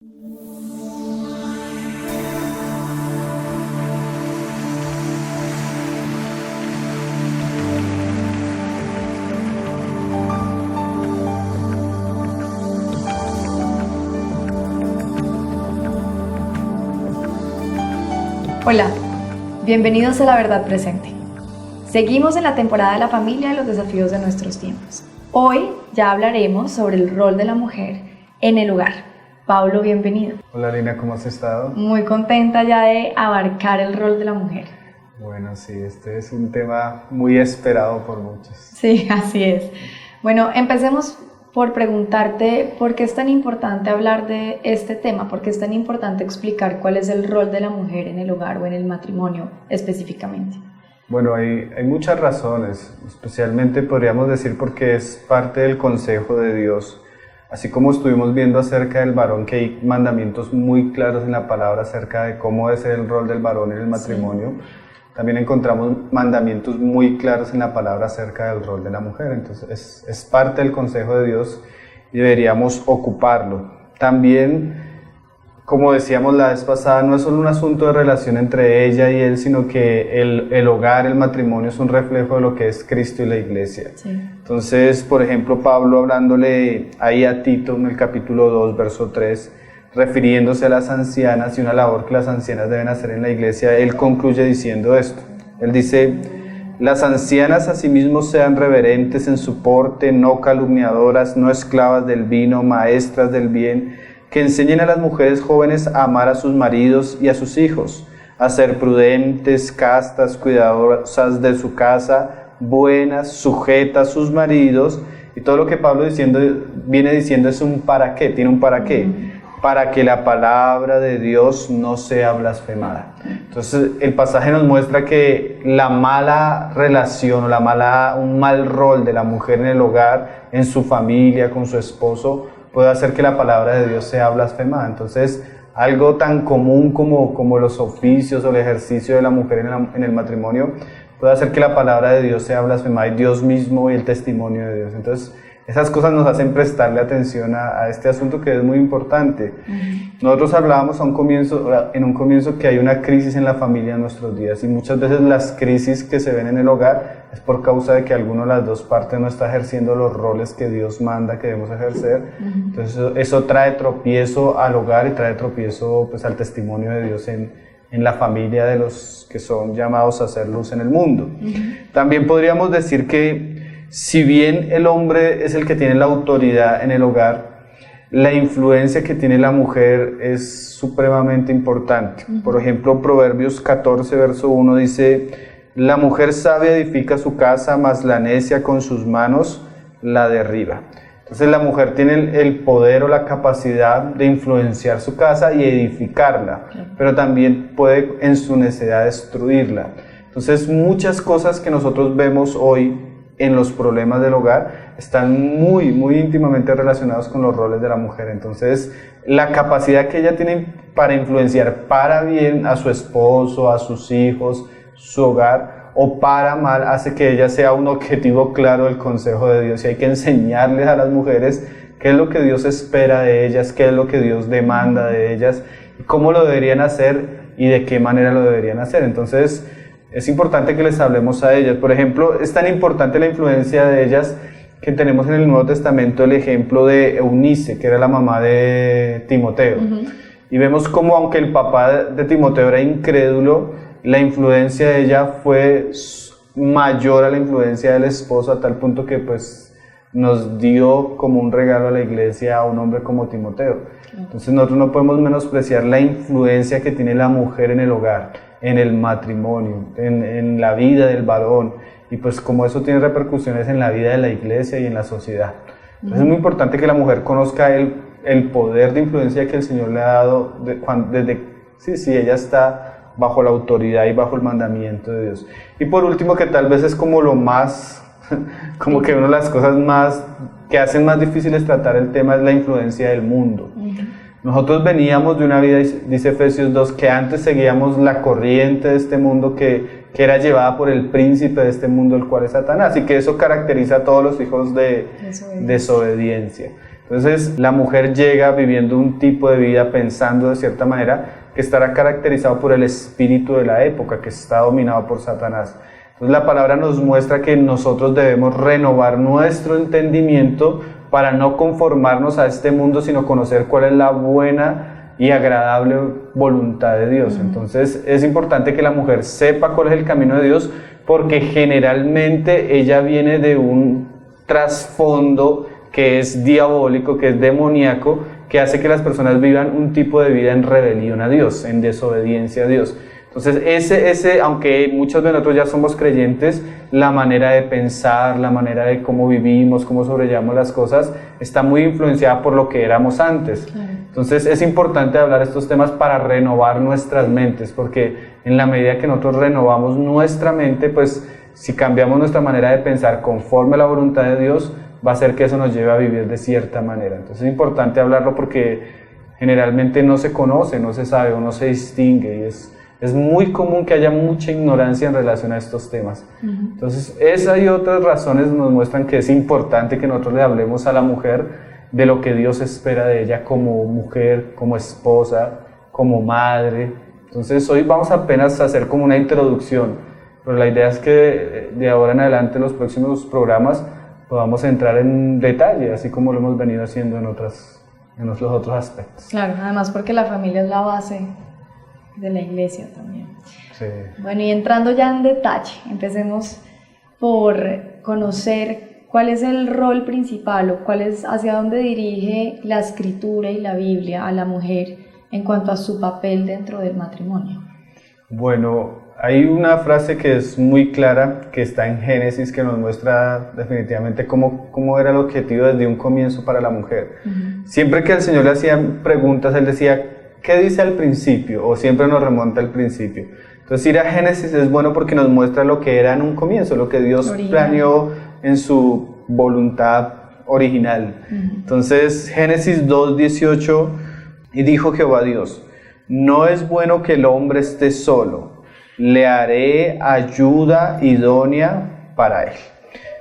Hola, bienvenidos a La Verdad Presente. Seguimos en la temporada de la familia y los desafíos de nuestros tiempos. Hoy ya hablaremos sobre el rol de la mujer en el hogar. Pablo, bienvenido. Hola Lina, ¿cómo has estado? Muy contenta ya de abarcar el rol de la mujer. Bueno, sí, este es un tema muy esperado por muchos. Sí, así es. Bueno, empecemos por preguntarte por qué es tan importante hablar de este tema, por qué es tan importante explicar cuál es el rol de la mujer en el hogar o en el matrimonio específicamente. Bueno, hay muchas razones, especialmente podríamos decir porque es parte del consejo de Dios. Así como estuvimos viendo acerca del varón, que hay mandamientos muy claros en la palabra acerca de cómo es el rol del varón en el matrimonio, sí. También encontramos mandamientos muy claros en la palabra acerca del rol de la mujer. Entonces es parte del consejo de Dios y deberíamos ocuparlo. También, como decíamos la vez pasada, no es solo un asunto de relación entre ella y él, sino que el hogar, el matrimonio es un reflejo de lo que es Cristo y la iglesia. Sí. Entonces, por ejemplo, Pablo hablándole ahí a Tito en el capítulo 2, verso 3, refiriéndose a las ancianas y una labor que las ancianas deben hacer en la iglesia, él concluye diciendo esto. Él dice: las ancianas asimismo sean reverentes en su porte, no calumniadoras, no esclavas del vino, maestras del bien, que enseñen a las mujeres jóvenes a amar a sus maridos y a sus hijos, a ser prudentes, castas, cuidadosas de su casa, buenas, sujetas a sus maridos. Y todo lo que Pablo viene diciendo es un para qué, tiene un para qué. Para que la palabra de Dios no sea blasfemada. Entonces el pasaje nos muestra que la mala relación o un mal rol de la mujer en el hogar, en su familia, con su esposo, puede hacer que la palabra de Dios sea blasfemada. Entonces algo tan común como los oficios o el ejercicio de la mujer en el matrimonio puede hacer que la palabra de Dios sea blasfemada, y Dios mismo y el testimonio de Dios. Entonces esas cosas nos hacen prestarle atención a este asunto, que es muy importante. Nosotros hablábamos en un comienzo que hay una crisis en la familia en nuestros días, y muchas veces las crisis que se ven en el hogar es por causa de que alguna de las dos partes no está ejerciendo los roles que Dios manda que debemos ejercer. Entonces eso trae tropiezo al hogar y trae tropiezo pues al testimonio de Dios en la familia de los que son llamados a hacer luz en el mundo. También podríamos decir que si bien el hombre es el que tiene la autoridad en el hogar, la influencia que tiene la mujer es supremamente importante. Por ejemplo, Proverbios 14, verso 1 dice: la mujer sabia edifica su casa, mas la necia con sus manos la derriba. Entonces la mujer tiene el poder o la capacidad de influenciar su casa y edificarla, pero también puede en su necedad destruirla. Entonces muchas cosas que nosotros vemos hoy en los problemas del hogar están muy, muy íntimamente relacionados con los roles de la mujer. Entonces, la capacidad que ella tiene para influenciar para bien a su esposo, a sus hijos, su hogar, o para mal, hace que ella sea un objetivo claro del consejo de Dios. Y hay que enseñarles a las mujeres qué es lo que Dios espera de ellas, qué es lo que Dios demanda de ellas, cómo lo deberían hacer y de qué manera lo deberían hacer. Entonces, es importante que les hablemos a ellas. Por ejemplo, es tan importante la influencia de ellas que tenemos en el Nuevo Testamento el ejemplo de Eunice, que era la mamá de Timoteo. Y vemos cómo, aunque el papá de Timoteo era incrédulo, la influencia de ella fue mayor a la influencia del esposo, a tal punto que pues nos dio como un regalo a la iglesia a un hombre como Timoteo. Entonces nosotros no podemos menospreciar la influencia que tiene la mujer en el hogar, en el matrimonio, en la vida del varón, y pues como eso tiene repercusiones en la vida de la iglesia y en la sociedad. Entonces es muy importante que la mujer conozca el poder de influencia que el Señor le ha dado si ella está bajo la autoridad y bajo el mandamiento de Dios. Y por último, que tal vez es como lo más, como que una de las cosas más que hacen más difíciles tratar el tema, es la influencia del mundo. Nosotros veníamos de una vida, dice Efesios 2, que antes seguíamos la corriente de este mundo que era llevada por el príncipe de este mundo, el cual es Satanás, y que eso caracteriza a todos los hijos de desobediencia. Entonces la mujer llega viviendo un tipo de vida, pensando de cierta manera, que estará caracterizado por el espíritu de la época, que está dominado por Satanás. Entonces la palabra nos muestra que nosotros debemos renovar nuestro entendimiento para no conformarnos a este mundo, sino conocer cuál es la buena y agradable voluntad de Dios. Entonces es importante que la mujer sepa cuál es el camino de Dios, porque generalmente ella viene de un trasfondo que es diabólico, que es demoníaco, que hace que las personas vivan un tipo de vida en rebelión a Dios, en desobediencia a Dios. Entonces ese, aunque muchos de nosotros ya somos creyentes, la manera de pensar, la manera de cómo vivimos, cómo sobrellevamos las cosas, está muy influenciada por lo que éramos antes. Entonces es importante hablar estos temas para renovar nuestras mentes, porque en la medida que nosotros renovamos nuestra mente, pues si cambiamos nuestra manera de pensar conforme a la voluntad de Dios, va a hacer que eso nos lleve a vivir de cierta manera. Entonces es importante hablarlo porque generalmente no se conoce, no se sabe o no se distingue, y es muy común que haya mucha ignorancia en relación a estos temas. Entonces esa y otras razones nos muestran que es importante que nosotros le hablemos a la mujer de lo que Dios espera de ella como mujer, como esposa, como madre. Entonces hoy vamos apenas a hacer como una introducción, pero la idea es que de ahora en adelante, en los próximos programas, podamos entrar en detalle, así como lo hemos venido haciendo en los otros aspectos. Claro, además porque la familia es la base de la iglesia también. Sí. Bueno, y entrando ya en detalle, empecemos por conocer cuál es el rol principal o hacia dónde dirige la escritura y la Biblia a la mujer en cuanto a su papel dentro del matrimonio. Bueno, hay una frase que es muy clara, que está en Génesis, que nos muestra definitivamente cómo era el objetivo desde un comienzo para la mujer. Siempre que el Señor le hacía preguntas, Él decía, ¿qué dice al principio? O siempre nos remonta al principio. Entonces ir a Génesis es bueno porque nos muestra lo que era en un comienzo, lo que Dios planeó en su voluntad original. Entonces Génesis 2:18, y dijo Jehová Dios, no es bueno que el hombre esté solo, le haré ayuda idónea para él.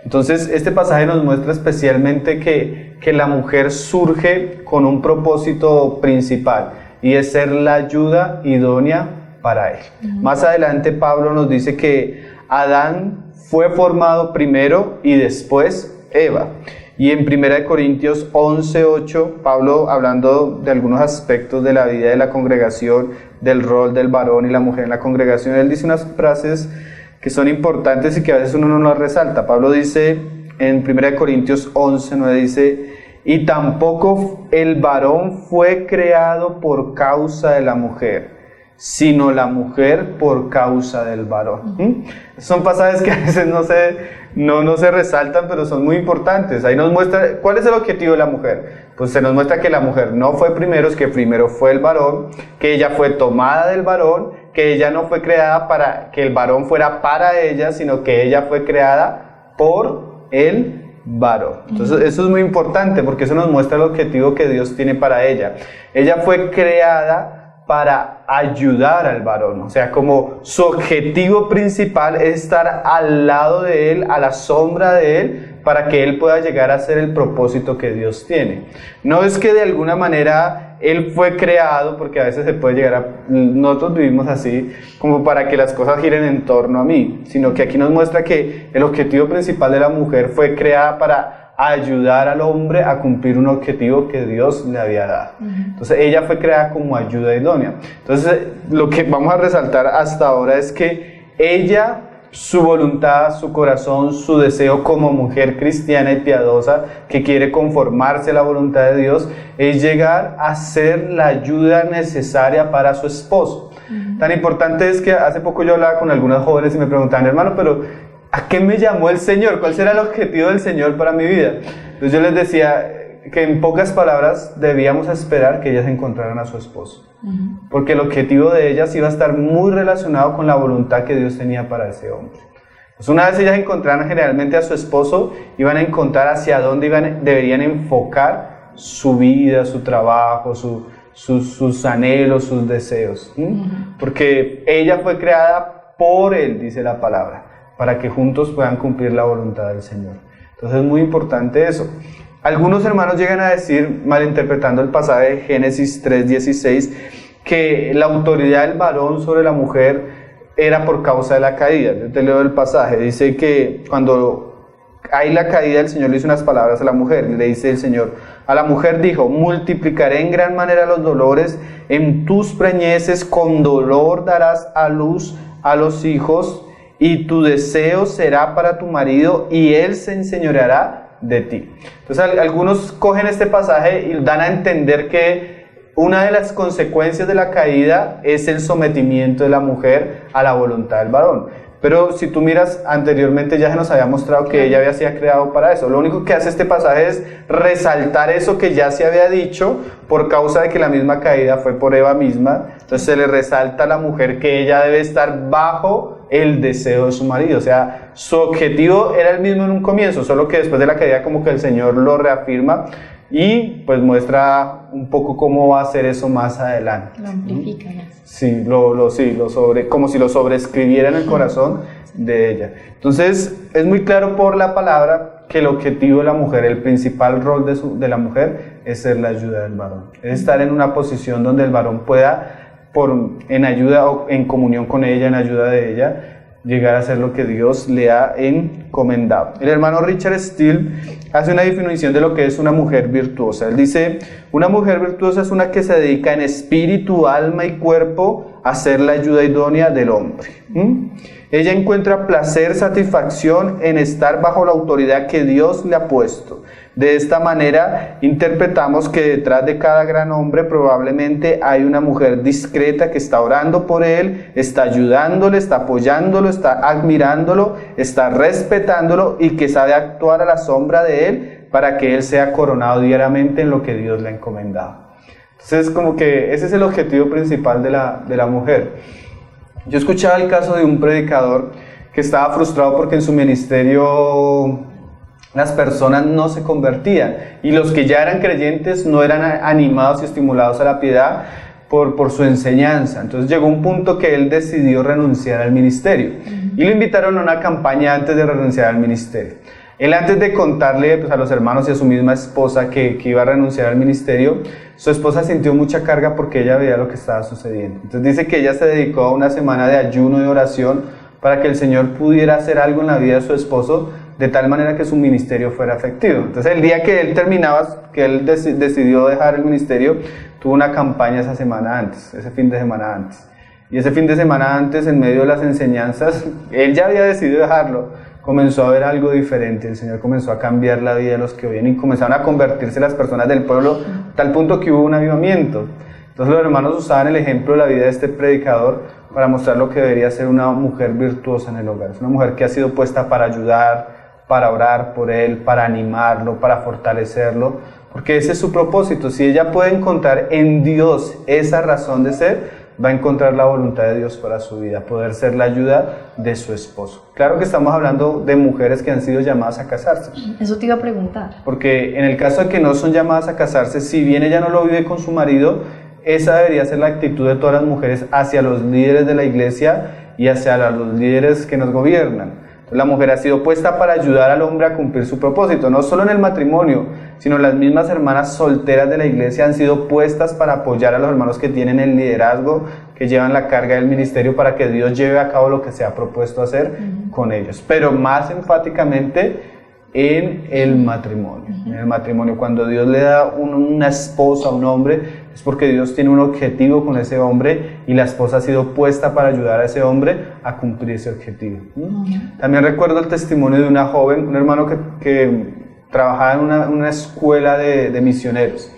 Entonces este pasaje nos muestra especialmente que la mujer surge con un propósito principal, y es ser la ayuda idónea para él. Más adelante Pablo nos dice que Adán fue formado primero y después Eva. Y en 1 Corintios 11:8, Pablo, hablando de algunos aspectos de la vida de la congregación, del rol del varón y la mujer en la congregación, él dice unas frases que son importantes y que a veces uno no las resalta. Pablo dice en 1 Corintios 11:9, dice, y tampoco el varón fue creado por causa de la mujer, sino la mujer por causa del varón. Son pasajes que a veces no se resaltan, pero son muy importantes. Ahí nos muestra cuál es el objetivo de la mujer. Pues se nos muestra que la mujer no fue primero, es que primero fue el varón, que ella fue tomada del varón, que ella no fue creada para que el varón fuera para ella, sino que ella fue creada por el varón. Entonces eso es muy importante porque eso nos muestra el objetivo que Dios tiene para ella. Ella fue creada para ayudar al varón, o sea, como su objetivo principal es estar al lado de él, a la sombra de él, para que él pueda llegar a ser el propósito que Dios tiene. No es que de alguna manera él fue creado, porque a veces se puede llegar a, nosotros vivimos así, como para que las cosas giren en torno a mí, sino que aquí nos muestra que el objetivo principal de la mujer fue creada para ayudar al hombre a cumplir un objetivo que Dios le había dado. Entonces ella fue creada como ayuda idónea. Entonces lo que vamos a resaltar hasta ahora es que ella, su voluntad, su corazón, su deseo como mujer cristiana y piadosa que quiere conformarse a la voluntad de Dios, es llegar a ser la ayuda necesaria para su esposo. Tan importante es que hace poco yo hablaba con algunas jóvenes y me preguntaban, hermano, pero ¿a qué me llamó el Señor? ¿Cuál será el objetivo del Señor para mi vida? Entonces yo les decía que en pocas palabras debíamos esperar que ellas encontraran a su esposo. Porque el objetivo de ellas iba a estar muy relacionado con la voluntad que Dios tenía para ese hombre. Pues una vez ellas encontraran generalmente a su esposo, iban a encontrar hacia dónde deberían enfocar su vida, su trabajo, sus anhelos, sus deseos. Porque ella fue creada por Él, dice la palabra, para que juntos puedan cumplir la voluntad del Señor. Entonces es muy importante eso. Algunos hermanos llegan a decir, malinterpretando el pasaje de Génesis 3:16, que la autoridad del varón sobre la mujer era por causa de la caída. Yo te leo el pasaje, dice que cuando hay la caída, el Señor le dice unas palabras a la mujer, le dice el Señor, a la mujer dijo, multiplicaré en gran manera los dolores, en tus preñeces con dolor darás a luz a los hijos, y tu deseo será para tu marido, y él se enseñoreará de ti. Entonces algunos cogen este pasaje y dan a entender que una de las consecuencias de la caída es el sometimiento de la mujer a la voluntad del varón. Pero si tú miras, anteriormente ya se nos había mostrado que ella había sido creado para eso. Lo único que hace este pasaje es resaltar eso que ya se había dicho por causa de que la misma caída fue por Eva misma. Entonces se le resalta a la mujer que ella debe estar bajo el deseo de su marido. O sea, su objetivo era el mismo en un comienzo, solo que después de la caída como que el Señor lo reafirma y pues muestra un poco cómo va a hacer eso más adelante. Lo amplifica más. Sí, como si lo sobreescribiera en el corazón de ella. Entonces, es muy claro por la palabra que el objetivo de la mujer, el principal rol de la mujer es ser la ayuda del varón. Es estar en una posición donde el varón pueda, en ayuda o en comunión con ella, en ayuda de ella, llegar a hacer lo que Dios le ha encomendado. El hermano Richard Steele hace una definición de lo que es una mujer virtuosa. Él dice, una mujer virtuosa es una que se dedica en espíritu, alma y cuerpo a ser la ayuda idónea del hombre. Ella encuentra placer, satisfacción en estar bajo la autoridad que Dios le ha puesto. De esta manera interpretamos que detrás de cada gran hombre probablemente hay una mujer discreta que está orando por él, está ayudándole, está apoyándolo, está admirándolo, está respetándolo y que sabe actuar a la sombra de él para que él sea coronado diariamente en lo que Dios le ha encomendado. Entonces, como que ese es el objetivo principal de la mujer. Yo escuchaba el caso de un predicador que estaba frustrado porque en su ministerio las personas no se convertían y los que ya eran creyentes no eran animados y estimulados a la piedad por su enseñanza. Entonces llegó un punto que él decidió renunciar al ministerio y lo invitaron a una campaña antes de renunciar al ministerio. Él, antes de contarle a los hermanos y a su misma esposa que iba a renunciar al ministerio, su esposa sintió mucha carga porque ella veía lo que estaba sucediendo. Entonces dice que ella se dedicó a una semana de ayuno y oración para que el Señor pudiera hacer algo en la vida de su esposo de tal manera que su ministerio fuera efectivo. Entonces el día que él terminaba, que él decidió dejar el ministerio, tuvo una campaña ese fin de semana antes. Y ese fin de semana antes, en medio de las enseñanzas, él ya había decidido dejarlo, comenzó a ver algo diferente. El Señor comenzó a cambiar la vida de los que oían y comenzaron a convertirse las personas del pueblo, a tal punto que hubo un avivamiento. Entonces los hermanos usaban el ejemplo de la vida de este predicador para mostrar lo que debería ser una mujer virtuosa en el hogar. Es una mujer que ha sido puesta para ayudar, para orar por él, para animarlo, para fortalecerlo, porque ese es su propósito. Si ella puede encontrar en Dios esa razón de ser, va a encontrar la voluntad de Dios para su vida, poder ser la ayuda de su esposo. Claro que estamos hablando de mujeres que han sido llamadas a casarse. Eso te iba a preguntar. Porque en el caso de que no son llamadas a casarse, si bien ella no lo vive con su marido, esa debería ser la actitud de todas las mujeres hacia los líderes de la iglesia y hacia los líderes que nos gobiernan. La mujer ha sido puesta para ayudar al hombre a cumplir su propósito, no solo en el matrimonio, sino las mismas hermanas solteras de la iglesia han sido puestas para apoyar a los hermanos que tienen el liderazgo, que llevan la carga del ministerio para que Dios lleve a cabo lo que se ha propuesto hacer con ellos. Pero más enfáticamente en el matrimonio. En el matrimonio, cuando Dios le da una esposa a un hombre, es porque Dios tiene un objetivo con ese hombre y la esposa ha sido puesta para ayudar a ese hombre a cumplir ese objetivo. También recuerdo el testimonio de una joven, un hermano que trabajaba en una escuela de misioneros.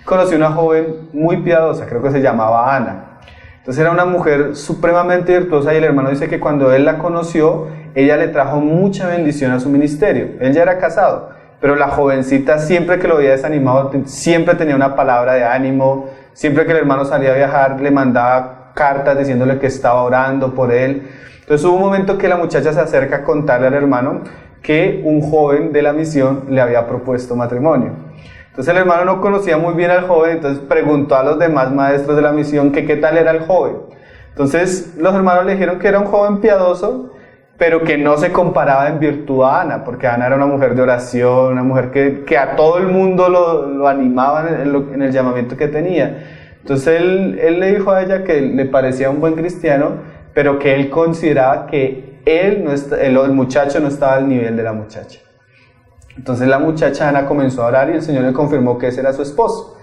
Conocí a una joven muy piadosa, creo que se llamaba Ana. Entonces era una mujer supremamente virtuosa y el hermano dice que cuando él la conoció, ella le trajo mucha bendición a su ministerio. Él ya era casado, pero la jovencita siempre que lo veía desanimado, siempre tenía una palabra de ánimo. Siempre que el hermano salía a viajar, le mandaba cartas diciéndole que estaba orando por él. Entonces hubo un momento que la muchacha se acerca a contarle al hermano que un joven de la misión le había propuesto matrimonio. Entonces el hermano no conocía muy bien al joven, entonces preguntó a los demás maestros de la misión que qué tal era el joven. Entonces los hermanos le dijeron que era un joven piadoso pero que no se comparaba en virtud a Ana, porque Ana era una mujer de oración, una mujer que a todo el mundo lo animaba en el llamamiento que tenía. Entonces él le dijo a ella que le parecía un buen cristiano, pero que él consideraba que el muchacho no estaba al nivel de la muchacha. Entonces la muchacha Ana comenzó a orar y el Señor le confirmó que ese era su esposo.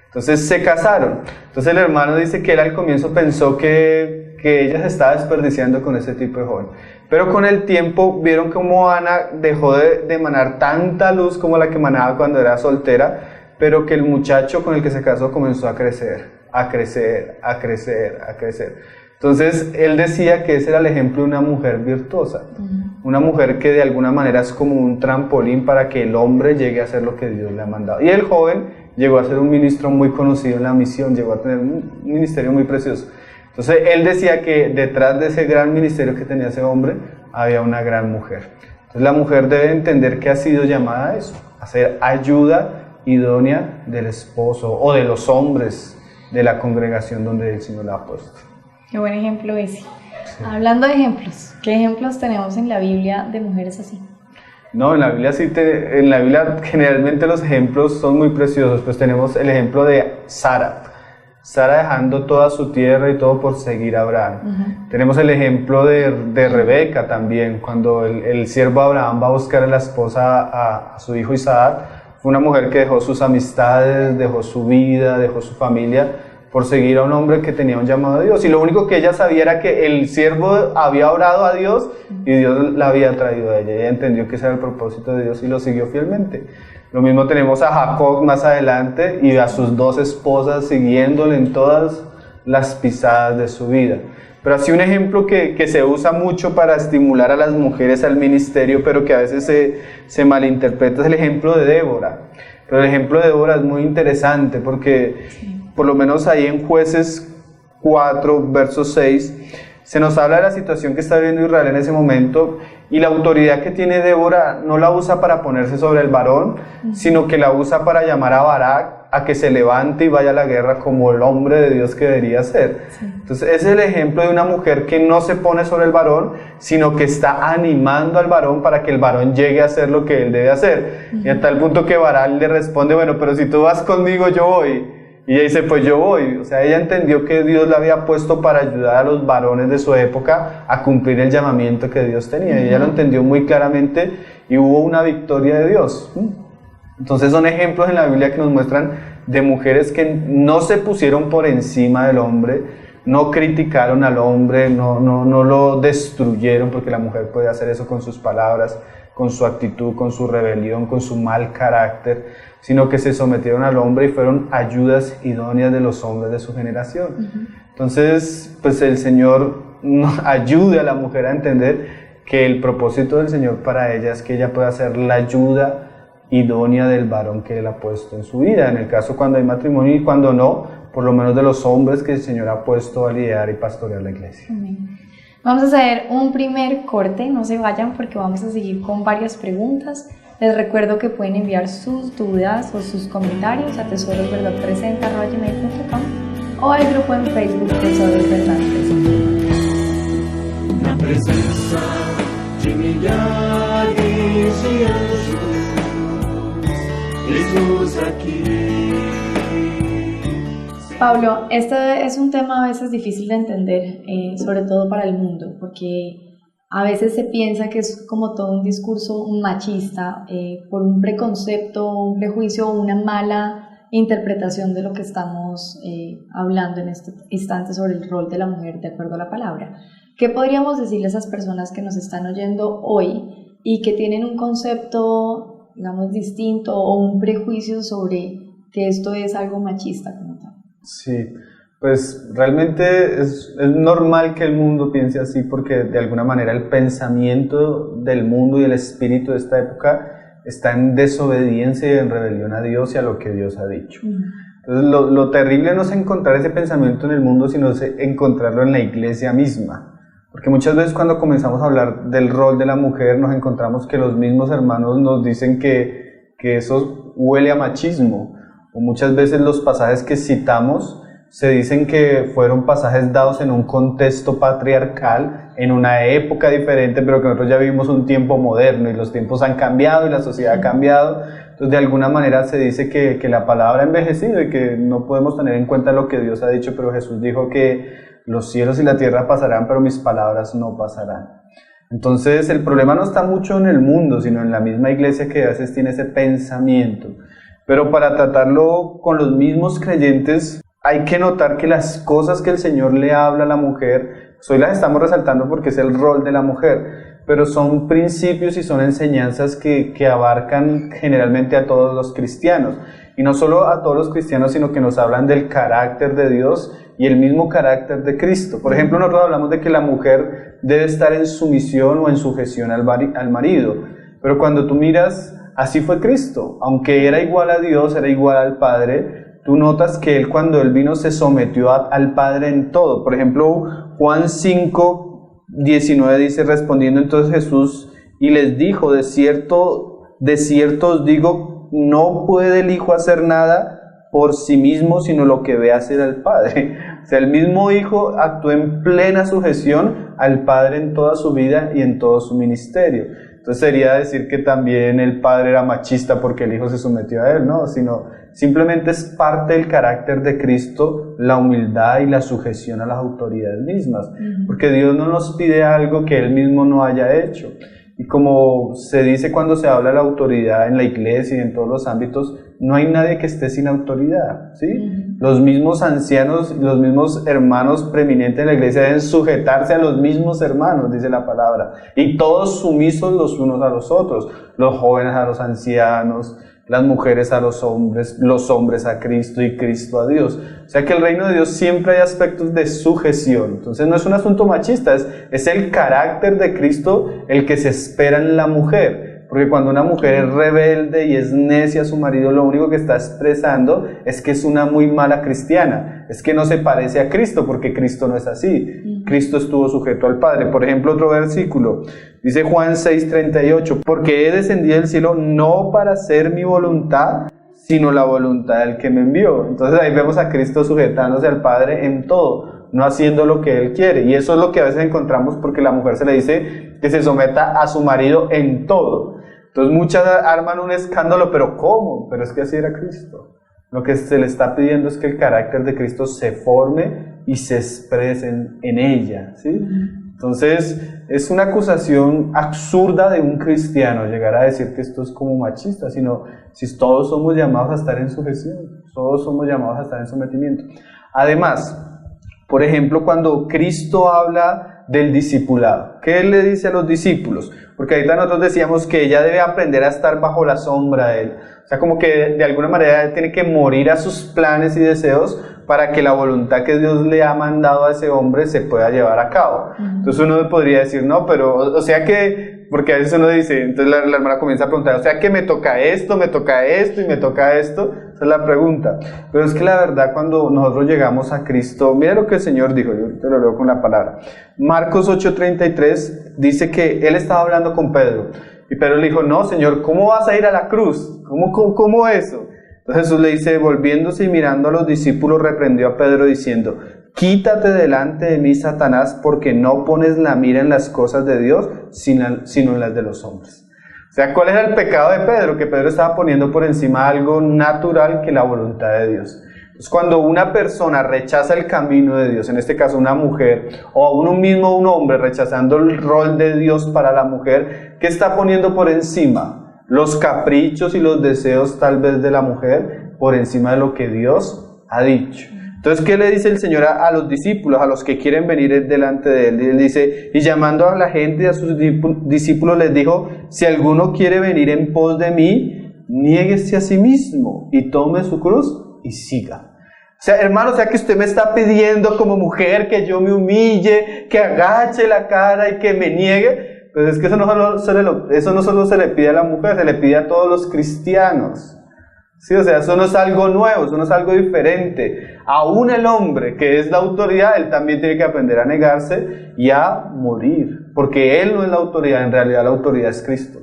Entonces se casaron. Entonces el hermano dice que él al comienzo pensó que ella se estaba desperdiciando con ese tipo de joven. Pero con el tiempo vieron cómo Ana dejó de emanar tanta luz como la que emanaba cuando era soltera, pero que el muchacho con el que se casó comenzó a crecer, a crecer, a crecer, a crecer. Entonces él decía que ese era el ejemplo de una mujer virtuosa, una mujer que de alguna manera es como un trampolín para que el hombre llegue a hacer lo que Dios le ha mandado. Y el joven llegó a ser un ministro muy conocido en la misión, llegó a tener un ministerio muy precioso. Entonces él decía que detrás de ese gran ministerio que tenía ese hombre había una gran mujer. Entonces la mujer debe entender que ha sido llamada a eso, a ser ayuda idónea del esposo o de los hombres de la congregación donde el Señor la ha puesto. Qué buen ejemplo ese. Sí. Hablando de ejemplos, ¿qué ejemplos tenemos en la Biblia de mujeres así? No, en la Biblia generalmente los ejemplos son muy preciosos. Pues tenemos el ejemplo de Sara dejando toda su tierra y todo por seguir a Abraham. Tenemos el ejemplo de Rebeca también, cuando el siervo Abraham va a buscar a la esposa a su hijo Isaac. Fue una mujer que dejó sus amistades, dejó su vida, dejó su familia por seguir a un hombre que tenía un llamado a Dios. Y lo único que ella sabía era que el siervo había orado a Dios y Dios la había traído a ella. Ella entendió que ese era el propósito de Dios y lo siguió fielmente. Lo mismo tenemos a Jacob más adelante y a sus 2 esposas siguiéndole en todas las pisadas de su vida. Pero así un ejemplo que se usa mucho para estimular a las mujeres al ministerio, pero que a veces se malinterpreta, es el ejemplo de Débora. Pero el ejemplo de Débora es muy interesante porque por lo menos ahí en Jueces 4, verso 6, se nos habla de la situación que está viviendo Israel en ese momento y la autoridad que tiene Débora no la usa para ponerse sobre el varón, sino que la usa para llamar a Barak a que se levante y vaya a la guerra como el hombre de Dios que debería ser. Sí. Entonces ese es el ejemplo de una mujer que no se pone sobre el varón, sino que está animando al varón para que el varón llegue a hacer lo que él debe hacer. Y hasta el punto que Barak le responde, bueno, pero si tú vas conmigo yo voy. Y ella dice, pues yo voy. O sea, ella entendió que Dios la había puesto para ayudar a los varones de su época a cumplir el llamamiento que Dios tenía. Y ella lo entendió muy claramente y hubo una victoria de Dios. Entonces son ejemplos en la Biblia que nos muestran de mujeres que no se pusieron por encima del hombre, no criticaron al hombre, no lo destruyeron, porque la mujer puede hacer eso con sus palabras, con su actitud, con su rebelión, con su mal carácter, sino que se sometieron al hombre y fueron ayudas idóneas de los hombres de su generación. Entonces, pues el Señor ayude a la mujer a entender que el propósito del Señor para ella es que ella pueda ser la ayuda idónea del varón que Él ha puesto en su vida, en el caso cuando hay matrimonio y cuando no, por lo menos de los hombres que el Señor ha puesto a liderar y pastorear la iglesia. Amén. Vamos a hacer un primer corte, no se vayan porque vamos a seguir con varias preguntas. Les recuerdo que pueden enviar sus dudas o sus comentarios a tesorosverdadpresente@gmail.com o al grupo en Facebook Tesoros Verdad Presente. Na presença de milhares de anjos, eis-nos aqui. Pablo, este es un tema a veces difícil de entender, sobre todo para el mundo, porque a veces se piensa que es como todo un discurso machista por un preconcepto, un prejuicio o una mala interpretación de lo que estamos hablando en este instante sobre el rol de la mujer de acuerdo a la palabra. ¿Qué podríamos decirle a esas personas que nos están oyendo hoy y que tienen un concepto, digamos, distinto o un prejuicio sobre que esto es algo machista como tal? Sí, pues realmente es normal que el mundo piense así porque de alguna manera el pensamiento del mundo y el espíritu de esta época está en desobediencia y en rebelión a Dios y a lo que Dios ha dicho. Entonces lo terrible no es encontrar ese pensamiento en el mundo, sino es encontrarlo en la iglesia misma. Porque muchas veces cuando comenzamos a hablar del rol de la mujer nos encontramos que los mismos hermanos nos dicen que eso huele a machismo. O muchas veces los pasajes que citamos se dicen que fueron pasajes dados en un contexto patriarcal, en una época diferente, pero que nosotros ya vivimos un tiempo moderno y los tiempos han cambiado y la sociedad ha cambiado. Entonces, de alguna manera se dice que la palabra ha envejecido y que no podemos tener en cuenta lo que Dios ha dicho, pero Jesús dijo que los cielos y la tierra pasarán, pero mis palabras no pasarán. Entonces, el problema no está mucho en el mundo, sino en la misma iglesia que a veces tiene ese pensamiento. Pero para tratarlo con los mismos creyentes, hay que notar que las cosas que el Señor le habla a la mujer, pues hoy las estamos resaltando porque es el rol de la mujer, pero son principios y son enseñanzas que abarcan generalmente a todos los cristianos. Y no solo a todos los cristianos, sino que nos hablan del carácter de Dios y el mismo carácter de Cristo. Por ejemplo, nosotros hablamos de que la mujer debe estar en sumisión o en sujeción al marido, pero cuando tú miras, así fue Cristo. Aunque era igual a Dios, era igual al Padre, tú notas que Él, cuando Él vino, se sometió al Padre en todo. Por ejemplo, Juan 5:19 dice, respondiendo entonces Jesús, y les dijo, de cierto os digo, no puede el Hijo hacer nada por sí mismo, sino lo que ve hacer al Padre. O sea, el mismo Hijo actuó en plena sujeción al Padre en toda su vida y en todo su ministerio. Entonces sería decir que también el Padre era machista porque el Hijo se sometió a Él, ¿no? Sino simplemente es parte del carácter de Cristo la humildad y la sujeción a las autoridades mismas. Porque Dios no nos pide algo que Él mismo no haya hecho. Y como se dice cuando se habla de la autoridad en la iglesia y en todos los ámbitos, no hay nadie que esté sin autoridad, ¿sí? Los mismos ancianos, los mismos hermanos preeminentes de la iglesia deben sujetarse a los mismos hermanos, dice la palabra. Y todos sumisos los unos a los otros, los jóvenes a los ancianos, las mujeres a los hombres a Cristo y Cristo a Dios. O sea que el reino de Dios siempre hay aspectos de sujeción. Entonces no es un asunto machista, es el carácter de Cristo el que se espera en la mujer. Porque cuando una mujer es rebelde y es necia a su marido, lo único que está expresando es que es una muy mala cristiana. Es que no se parece a Cristo, porque Cristo no es así. Cristo estuvo sujeto al Padre. Por ejemplo, otro versículo, dice Juan 6:38, porque he descendido del cielo no para hacer mi voluntad, sino la voluntad del que me envió. Entonces ahí vemos a Cristo sujetándose al Padre en todo, no haciendo lo que Él quiere. Y eso es lo que a veces encontramos porque la mujer se le dice que se someta a su marido en todo. Entonces muchas arman un escándalo, pero ¿cómo? Pero es que así era Cristo. Lo que se le está pidiendo es que el carácter de Cristo se forme y se exprese en ella, ¿sí? Entonces es una acusación absurda de un cristiano llegar a decir que esto es como machista, sino si todos somos llamados a estar en sujeción, todos somos llamados a estar en sometimiento. Además, por ejemplo, cuando Cristo habla del discipulado, ¿qué Él le dice a los discípulos? Porque ahorita nosotros decíamos que ella debe aprender a estar bajo la sombra de Él. O sea, como que de alguna manera Él tiene que morir a sus planes y deseos para que la voluntad que Dios le ha mandado a ese hombre se pueda llevar a cabo. Entonces uno podría decir, no, pero, o sea que, porque a veces uno dice, entonces la hermana comienza a preguntar, o sea que me toca esto y me toca esto. Esa es la pregunta. Pero es que la verdad, cuando nosotros llegamos a Cristo, mira lo que el Señor dijo, yo te lo leo con la palabra. Marcos 8:33 dice que Él estaba hablando con Pedro. Y Pedro le dijo, no, Señor, ¿cómo vas a ir a la cruz? ¿Cómo eso? Entonces Jesús le dice, volviéndose y mirando a los discípulos, reprendió a Pedro diciendo, quítate delante de mí, Satanás, porque no pones la mira en las cosas de Dios, sino en las de los hombres. O sea, ¿cuál era el pecado de Pedro? Que Pedro estaba poniendo por encima algo natural que la voluntad de Dios. Entonces, cuando una persona rechaza el camino de Dios, en este caso una mujer, o aún un hombre rechazando el rol de Dios para la mujer, ¿qué está poniendo por encima? Los caprichos y los deseos tal vez de la mujer, por encima de lo que Dios ha dicho. Entonces, ¿qué le dice el Señor a los discípulos, a los que quieren venir delante de Él? Y Él dice, y llamando a la gente y a sus discípulos les dijo, si alguno quiere venir en pos de mí, niéguese a sí mismo y tome su cruz y siga. O sea, hermano, o sea que usted me está pidiendo como mujer que yo me humille, que agache la cara y que me niegue. Pues es que eso no solo se le pide a la mujer, se le pide a todos los cristianos. Sí, o sea, eso no es algo nuevo, eso no es algo diferente. Aún el hombre, que es la autoridad, él también tiene que aprender a negarse y a morir. Porque él no es la autoridad, en realidad la autoridad es Cristo.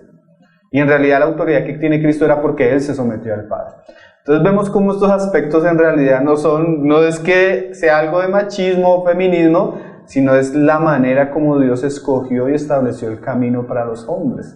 Y en realidad la autoridad que tiene Cristo era porque Él se sometió al Padre. Entonces vemos cómo estos aspectos en realidad no es que sea algo de machismo o feminismo, sino es la manera como Dios escogió y estableció el camino para los hombres.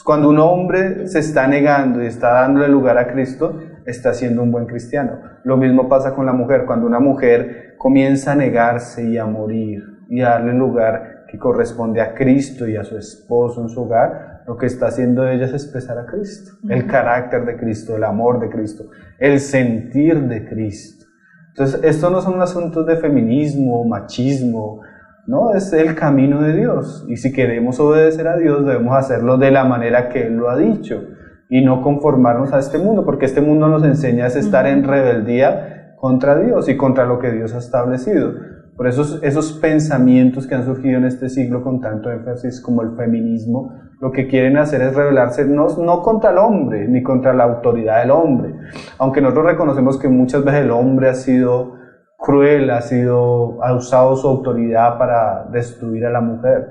Cuando un hombre se está negando y está dándole lugar a Cristo, está siendo un buen cristiano. Lo mismo pasa con la mujer. Cuando una mujer comienza a negarse y a morir y a darle lugar que corresponde a Cristo y a su esposo en su hogar, lo que está haciendo ella es expresar a Cristo, el carácter de Cristo, el amor de Cristo, el sentir de Cristo. Entonces, esto no son asuntos de feminismo, machismo, no, es el camino de Dios. Y si queremos obedecer a Dios, debemos hacerlo de la manera que Él lo ha dicho y no conformarnos a este mundo, porque este mundo nos enseña a estar en rebeldía contra Dios y contra lo que Dios ha establecido. Por eso esos pensamientos que han surgido en este siglo con tanto énfasis como el feminismo, lo que quieren hacer es rebelarse no contra el hombre, ni contra la autoridad del hombre. Aunque nosotros reconocemos que muchas veces el hombre ha sido cruel, ha usado su autoridad para destruir a la mujer.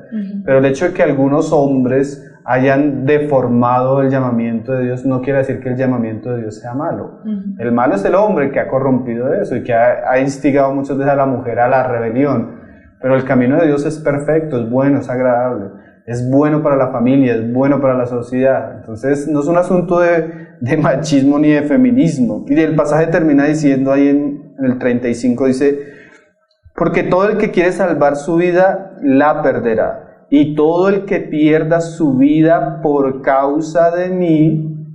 Pero el hecho de que algunos hombres hayan deformado el llamamiento de Dios no quiere decir que el llamamiento de Dios sea malo. El malo es el hombre que ha corrompido eso y que ha instigado muchas veces a la mujer a la rebelión. Pero el camino de Dios es perfecto, es bueno, es agradable, es bueno para la familia, es bueno para la sociedad. Entonces no es un asunto de machismo ni de feminismo. Y el pasaje termina diciendo ahí en el 35, dice: porque todo el que quiere salvar su vida la perderá, y todo el que pierda su vida por causa de mí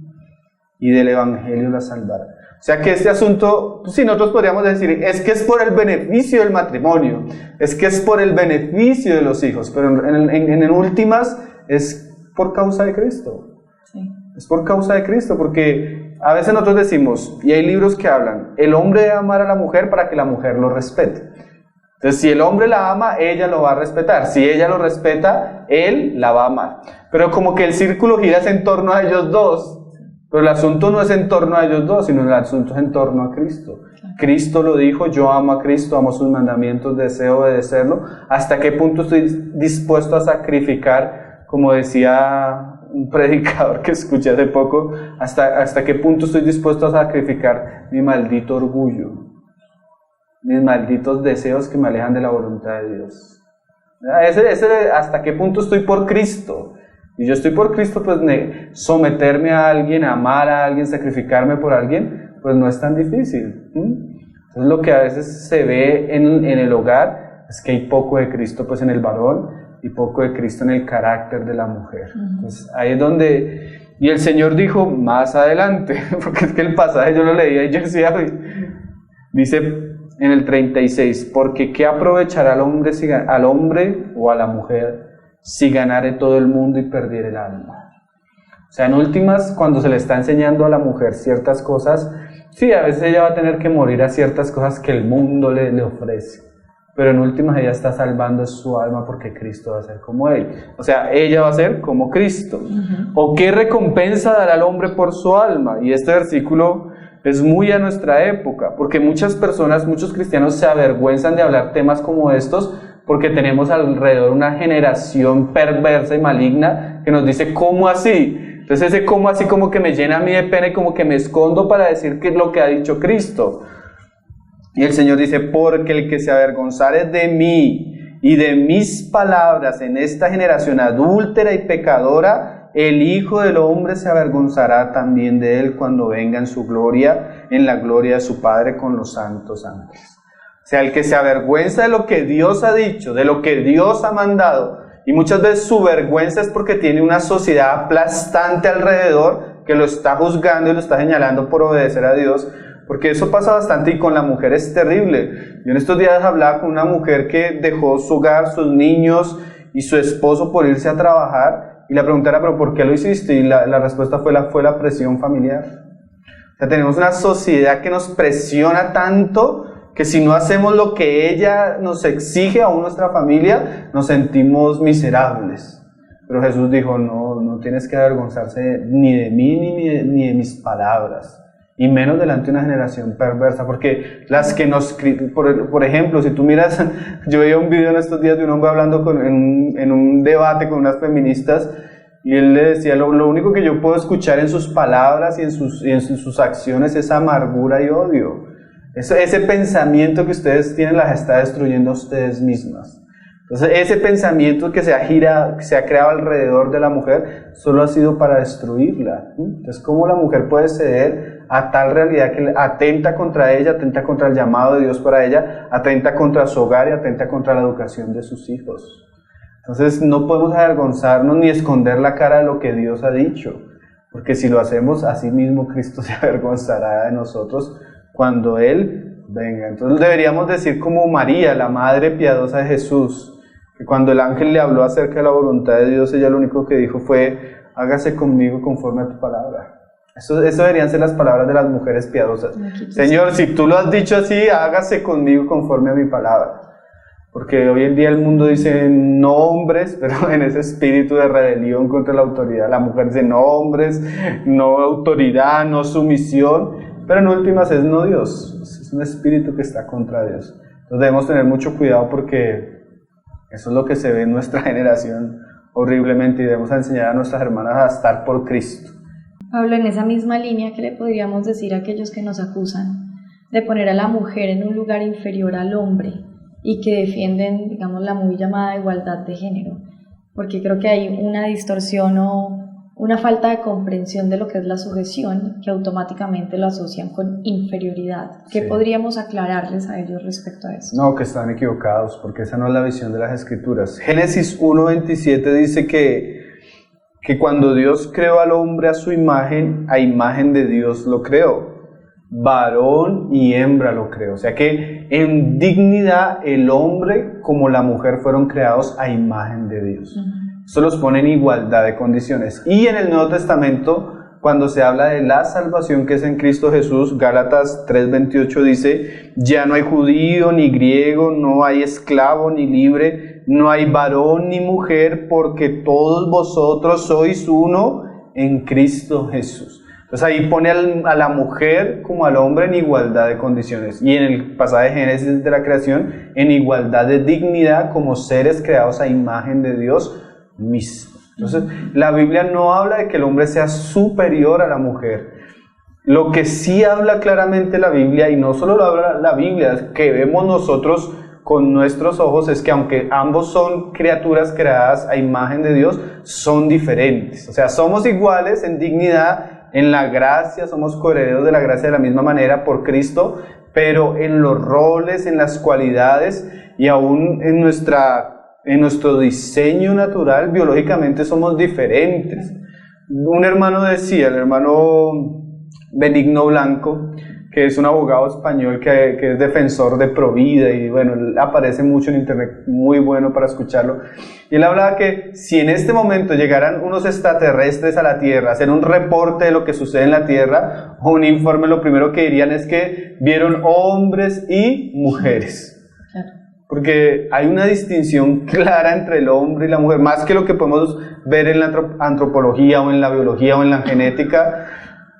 y del evangelio la salvará. O sea que este asunto, si nosotros podríamos decir, es que es por el beneficio del matrimonio, es que es por el beneficio de los hijos, pero en últimas es por causa de Cristo. Sí. Es por causa de Cristo, porque a veces nosotros decimos, y hay libros que hablan, el hombre debe amar a la mujer para que la mujer lo respete. Entonces, si el hombre la ama, ella lo va a respetar. Si ella lo respeta, él la va a amar. Pero como que el círculo gira en torno a ellos dos. Pero el asunto no es en torno a ellos dos, sino el asunto es en torno a Cristo. Cristo lo dijo: yo amo a Cristo, amo sus mandamientos, deseo obedecerlo. ¿Hasta qué punto estoy dispuesto a sacrificar? Como decía un predicador que escuché hace poco, ¿hasta qué punto estoy dispuesto a sacrificar mi maldito orgullo? Mis malditos deseos que me alejan de la voluntad de Dios. ¿Hasta qué punto estoy por Cristo? Y yo estoy por Cristo, pues someterme a alguien, amar a alguien, sacrificarme por alguien, pues no es tan difícil. Entonces lo que a veces se ve en el hogar es que hay poco de Cristo pues en el varón y poco de Cristo en el carácter de la mujer. Entonces ahí es donde... Y el Señor dijo más adelante, porque es que el pasaje yo lo leía y yo decía, dice... En el 36, porque ¿qué aprovechará al hombre o a la mujer si ganare todo el mundo y perdiere el alma? O sea, en últimas, cuando se le está enseñando a la mujer ciertas cosas, sí, a veces ella va a tener que morir a ciertas cosas que el mundo le ofrece, pero en últimas ella está salvando su alma porque Cristo va a ser como ella. O sea, ella va a ser como Cristo. ¿O qué recompensa dará al hombre por su alma? Y este versículo es muy a nuestra época, porque muchas personas, muchos cristianos se avergüenzan de hablar temas como estos, porque tenemos alrededor una generación perversa y maligna que nos dice, ¿cómo así? Entonces ese cómo así como que me llena a mí de pena y como que me escondo para decir que es lo que ha dicho Cristo. Y el Señor dice, porque el que se avergonzare de mí y de mis palabras en esta generación adúltera y pecadora, el Hijo del Hombre se avergonzará también de él cuando venga en su gloria, en la gloria de su Padre con los santos ángeles. O sea, el que se avergüenza de lo que Dios ha dicho, de lo que Dios ha mandado, y muchas veces su vergüenza es porque tiene una sociedad aplastante alrededor que lo está juzgando y lo está señalando por obedecer a Dios, porque eso pasa bastante y con la mujer es terrible. Yo en estos días hablaba con una mujer que dejó su hogar, sus niños y su esposo por irse a trabajar. Y la pregunta era, ¿pero por qué lo hiciste? Y la respuesta fue la presión familiar. O sea, tenemos una sociedad que nos presiona tanto que si no hacemos lo que ella nos exige, aún nuestra familia, nos sentimos miserables. Pero Jesús dijo, no tienes que avergonzarse ni de mí ni de mis palabras. Y menos delante de una generación perversa, porque las que nos... Por ejemplo, si tú miras, yo veía un video en estos días de un hombre hablando en un debate con unas feministas, Y él le decía, lo único que yo puedo escuchar en sus palabras y en sus acciones es amargura y odio. Ese pensamiento que ustedes tienen las está destruyendo a ustedes mismas. Entonces, ese pensamiento que se ha creado alrededor de la mujer, solo ha sido para destruirla. Entonces, ¿cómo la mujer puede ceder a tal realidad que atenta contra ella, atenta contra el llamado de Dios para ella, atenta contra su hogar y atenta contra la educación de sus hijos? Entonces, no podemos avergonzarnos ni esconder la cara de lo que Dios ha dicho, porque si lo hacemos, así mismo Cristo se avergonzará de nosotros cuando Él venga. Entonces, deberíamos decir como María, la madre piadosa de Jesús, que cuando el ángel le habló acerca de la voluntad de Dios, ella lo único que dijo fue: hágase conmigo conforme a tu palabra. Eso deberían ser las palabras de las mujeres piadosas. Señor, si tú lo has dicho así, hágase conmigo conforme a mi palabra. Porque hoy en día el mundo dice no hombres, pero en ese espíritu de rebelión contra la autoridad. La mujer dice no hombres, no autoridad, no sumisión, pero en últimas es no Dios. Es un espíritu que está contra Dios. Entonces debemos tener mucho cuidado porque eso es lo que se ve en nuestra generación horriblemente, y debemos enseñar a nuestras hermanas a estar por Cristo. Pablo, en esa misma línea, ¿qué le podríamos decir a aquellos que nos acusan de poner a la mujer en un lugar inferior al hombre y que defienden, digamos, la muy llamada igualdad de género? Porque creo que hay una distorsión o una falta de comprensión de lo que es la sujeción, que automáticamente lo asocian con inferioridad. ¿Qué podríamos aclararles a ellos respecto a eso? No, que están equivocados, porque esa no es la visión de las Escrituras. Génesis 1:27 dice que cuando Dios creó al hombre a imagen de Dios lo creó. Varón y hembra lo creó. O sea que en dignidad el hombre como la mujer fueron creados a imagen de Dios. Eso los pone en igualdad de condiciones. Y en el Nuevo Testamento, cuando se habla de la salvación que es en Cristo Jesús, Gálatas 3:28 dice: ya no hay judío ni griego, no hay esclavo ni libre, no hay varón ni mujer, porque todos vosotros sois uno en Cristo Jesús. Entonces ahí pone a la mujer como al hombre en igualdad de condiciones. Y en el pasaje de Génesis de la creación, en igualdad de dignidad como seres creados a imagen de Dios mismo. Entonces, la Biblia no habla de que el hombre sea superior a la mujer. Lo que sí habla claramente la Biblia, y no solo lo habla la Biblia, que vemos nosotros con nuestros ojos, es que aunque ambos son criaturas creadas a imagen de Dios, son diferentes. O sea, somos iguales en dignidad, en la gracia, somos coherederos de la gracia de la misma manera por Cristo, pero en los roles, en las cualidades y aún en nuestro diseño natural, biológicamente somos diferentes. Un hermano decía, el hermano Benigno Blanco, que es un abogado español que es defensor de Provida, y bueno, él aparece mucho en internet, muy bueno para escucharlo, y él hablaba que si en este momento llegaran unos extraterrestres a la Tierra a hacer un reporte de lo que sucede en la Tierra, o un informe, lo primero que dirían es que vieron hombres y mujeres. Porque hay una distinción clara entre el hombre y la mujer, más que lo que podemos ver en la antropología o en la biología o en la genética.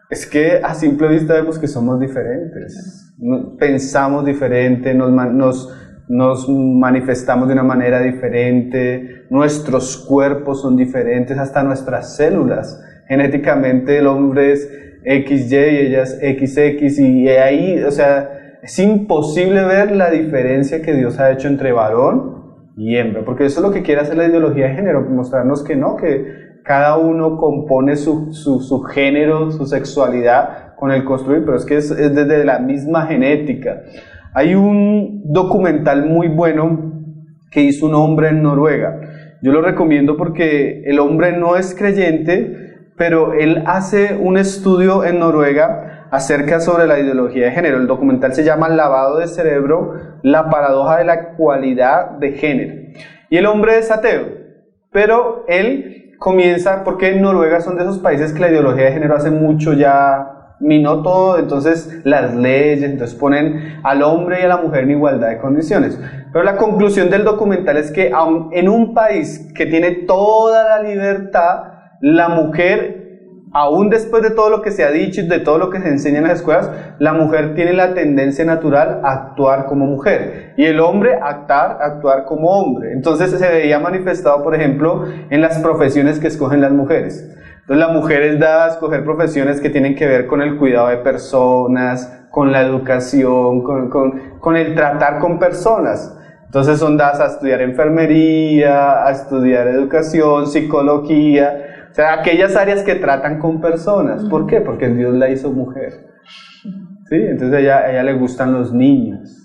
Es que a simple vista vemos que somos diferentes, pensamos diferente, nos manifestamos de una manera diferente, nuestros cuerpos son diferentes, hasta nuestras células. Genéticamente el hombre es XY y ella es XX, y ahí, o sea, es imposible ver la diferencia que Dios ha hecho entre varón y hembra, porque eso es lo que quiere hacer la ideología de género, mostrarnos que no, que cada uno compone su género, su sexualidad con el construir, pero es que es desde la misma genética. Hay un documental muy bueno que hizo un hombre en Noruega. Yo lo recomiendo porque el hombre no es creyente, pero él hace un estudio en Noruega acerca sobre la ideología de género. El documental se llama Lavado de Cerebro, la paradoja de la cualidad de género. Y el hombre es ateo, pero él comienza, porque en Noruega son de esos países que la ideología de género hace mucho ya minó todo, entonces las leyes, entonces ponen al hombre y a la mujer en igualdad de condiciones. Pero la conclusión del documental es que aun en un país que tiene toda la libertad, la mujer aún después de todo lo que se ha dicho y de todo lo que se enseña en las escuelas, la mujer tiene la tendencia natural a actuar como mujer y el hombre a actuar como hombre. Entonces se veía manifestado, por ejemplo, en las profesiones que escogen las mujeres. Entonces la mujer es dada a escoger profesiones que tienen que ver con el cuidado de personas, con la educación, con el tratar con personas. Entonces son dadas a estudiar enfermería, a estudiar educación, psicología, o sea, aquellas áreas que tratan con personas. ¿Por qué? Porque Dios la hizo mujer. ¿Sí? Entonces a ella le gustan los niños.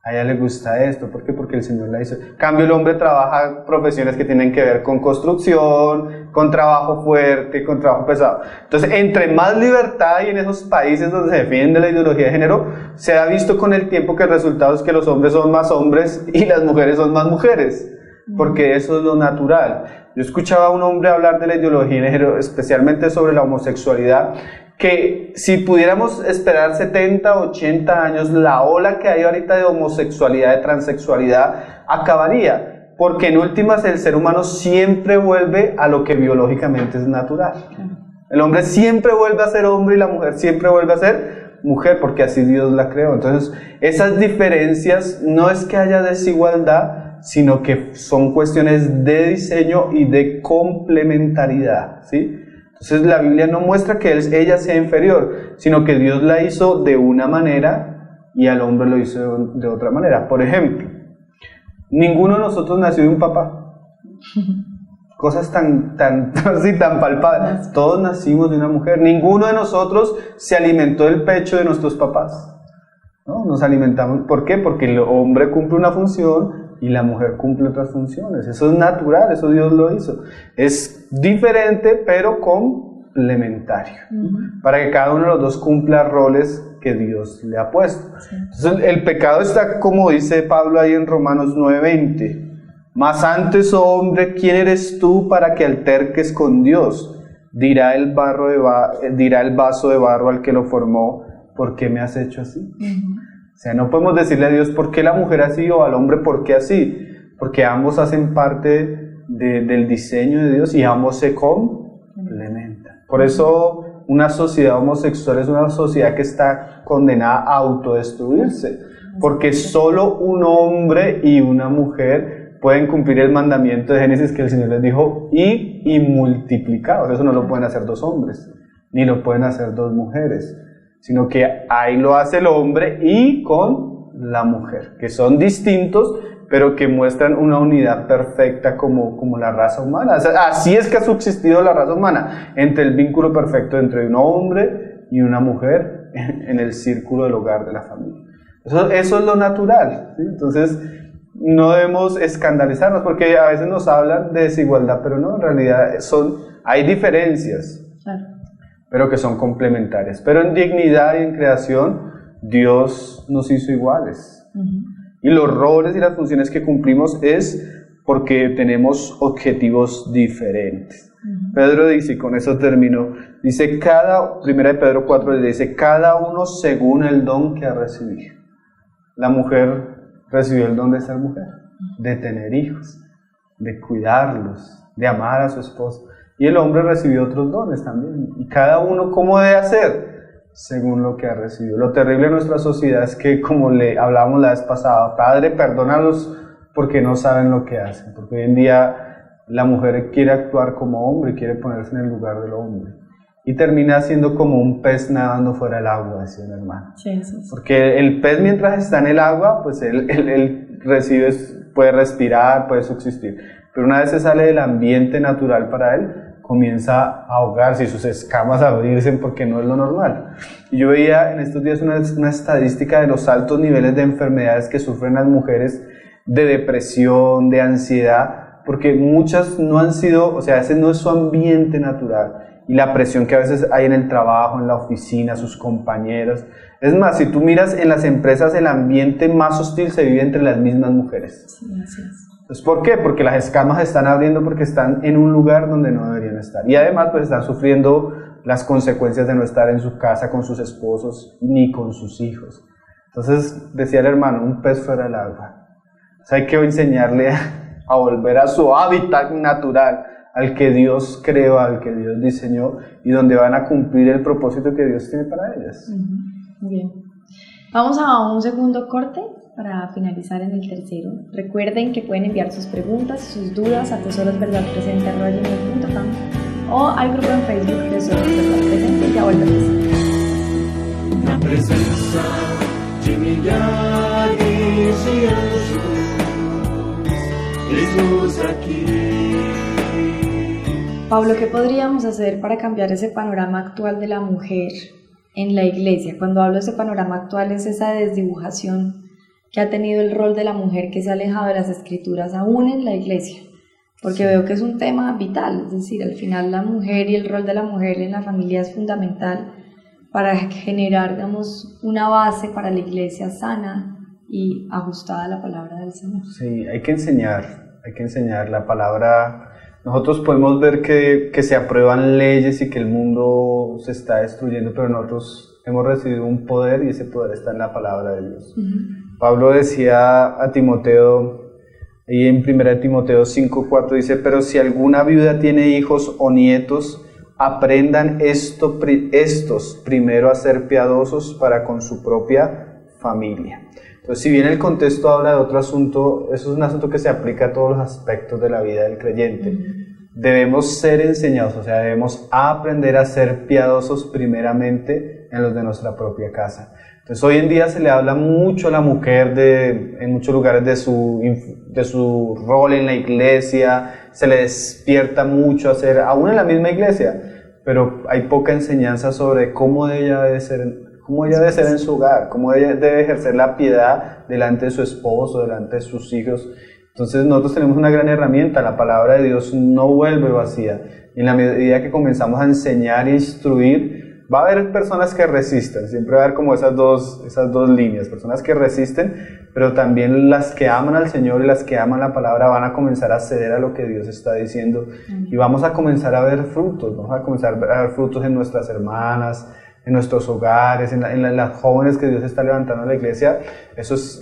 A ella le gusta esto. ¿Por qué? Porque el Señor la hizo. En cambio, el hombre trabaja profesiones que tienen que ver con construcción, con trabajo fuerte, con trabajo pesado. Entonces, entre más libertad hay en esos países donde se defiende la ideología de género, se ha visto con el tiempo que el resultado es que los hombres son más hombres y las mujeres son más mujeres. Porque eso es lo natural. Yo escuchaba a un hombre hablar de la ideología de género, especialmente sobre la homosexualidad, que si pudiéramos esperar 70, 80 años, la ola que hay ahorita de homosexualidad, de transexualidad, acabaría. Porque en últimas el ser humano siempre vuelve a lo que biológicamente es natural. El hombre siempre vuelve a ser hombre y la mujer siempre vuelve a ser mujer, porque así Dios la creó. Entonces, esas diferencias no es que haya desigualdad, sino que son cuestiones de diseño y de complementariedad, ¿sí? Entonces la Biblia no muestra que ella sea inferior, sino que Dios la hizo de una manera y al hombre lo hizo de otra manera. Por ejemplo, ninguno de nosotros nació de un papá. Cosas tan palpables. Todos nacimos de una mujer. Ninguno de nosotros se alimentó del pecho de nuestros papás, ¿no? Nos alimentamos. ¿Por qué? Porque el hombre cumple una función y la mujer cumple otras funciones. Eso es natural, eso Dios lo hizo. Es diferente, pero complementario. Para que cada uno de los dos cumpla roles que Dios le ha puesto. Entonces, el pecado está, como dice Pablo ahí en Romanos 9:20. Mas antes, oh hombre, ¿quién eres tú para que alterques con Dios? Dirá el vaso de barro al que lo formó, ¿por qué me has hecho así? O sea, no podemos decirle a Dios por qué la mujer así o al hombre por qué así, porque ambos hacen parte del diseño de Dios y ambos se complementan. Por eso una sociedad homosexual es una sociedad que está condenada a autodestruirse, porque solo un hombre y una mujer pueden cumplir el mandamiento de Génesis que el Señor les dijo, y multiplicados. Eso no lo pueden hacer dos hombres, ni lo pueden hacer dos mujeres, sino que ahí lo hace el hombre y con la mujer, que son distintos, pero que muestran una unidad perfecta como la raza humana. O sea, así es que ha subsistido la raza humana, entre el vínculo perfecto entre un hombre y una mujer en el círculo del hogar de la familia. Eso es lo natural, ¿sí? Entonces, no debemos escandalizarnos, porque a veces nos hablan de desigualdad, pero no, en realidad hay diferencias. Claro. Pero que son complementarias. Pero en dignidad y en creación, Dios nos hizo iguales. Y los roles y las funciones que cumplimos es porque tenemos objetivos diferentes. Pedro dice, y con eso termino, dice, 1 Pedro 4 dice, cada uno según el don que ha recibido. La mujer recibió el don de ser mujer, de tener hijos, de cuidarlos, de amar a su esposo. Y el hombre recibió otros dones también. Y cada uno, ¿cómo debe hacer? Según lo que ha recibido. Lo terrible de nuestra sociedad es que, como le hablábamos la vez pasada, Padre, perdónalos porque no saben lo que hacen. Porque hoy en día la mujer quiere actuar como hombre, quiere ponerse en el lugar del hombre. Y termina siendo como un pez nadando fuera del agua, decía mi hermano. Sí. Porque el pez, mientras está en el agua, pues él puede respirar, puede subsistir. Pero una vez se sale del ambiente natural para él, comienza a ahogarse y sus escamas a abrirse porque no es lo normal. Y yo veía en estos días una estadística de los altos niveles de enfermedades que sufren las mujeres, de depresión, de ansiedad, porque muchas no han sido, o sea, ese no es su ambiente natural. Y la presión que a veces hay en el trabajo, en la oficina, sus compañeros. Es más, si tú miras en las empresas, el ambiente más hostil se vive entre las mismas mujeres. Sí, así es. Entonces, ¿por qué? Porque las escamas se están abriendo porque están en un lugar donde no deberían estar. Y además, pues están sufriendo las consecuencias de no estar en su casa con sus esposos ni con sus hijos. Entonces, decía el hermano, un pez fuera del agua. O sea, hay que enseñarle a volver a su hábitat natural, al que Dios creó, al que Dios diseñó y donde van a cumplir el propósito que Dios tiene para ellas. Bien. Vamos a un segundo corte para finalizar en el tercero. Recuerden que pueden enviar sus preguntas y sus dudas a tesorosverdadpresente@gmail.com o al grupo en Facebook Tesoros Verdad Presente y ya volvemos. Na presença de milhares de anjos, eis-nos aqui. Pablo, ¿qué podríamos hacer para cambiar ese panorama actual de la mujer en la iglesia? Cuando hablo de ese panorama actual es esa desdibujación que ha tenido el rol de la mujer, que se ha alejado de las escrituras aún en la iglesia, porque veo que es un tema vital, es decir, al final la mujer y el rol de la mujer en la familia es fundamental para generar, digamos, una base para la iglesia sana y ajustada a la palabra del Señor. Sí, hay que enseñar la palabra. Nosotros podemos ver que se aprueban leyes y que el mundo se está destruyendo, pero nosotros hemos recibido un poder y ese poder está en la palabra de Dios. Pablo decía a Timoteo, y en 1 Timoteo 5:4 dice, pero si alguna viuda tiene hijos o nietos, aprendan estos primero a ser piadosos para con su propia familia. Entonces, si bien el contexto habla de otro asunto, eso es un asunto que se aplica a todos los aspectos de la vida del creyente. Debemos ser enseñados, o sea, debemos aprender a ser piadosos primeramente en los de nuestra propia casa. Entonces, hoy en día se le habla mucho a la mujer en muchos lugares de su rol en la iglesia, se le despierta mucho a hacer, aún en la misma iglesia, pero hay poca enseñanza sobre cómo ella debe ser en su hogar, cómo ella debe ejercer la piedad delante de su esposo, delante de sus hijos. Entonces nosotros tenemos una gran herramienta, la palabra de Dios no vuelve vacía. Y en la medida que comenzamos a enseñar e instruir, va a haber personas que resistan, siempre va a haber como esas dos líneas, personas que resisten, pero también las que aman al Señor y las que aman la palabra van a comenzar a ceder a lo que Dios está diciendo y vamos a comenzar a ver frutos, vamos a comenzar a ver frutos en nuestras hermanas, en nuestros hogares, en las jóvenes que Dios está levantando en la iglesia.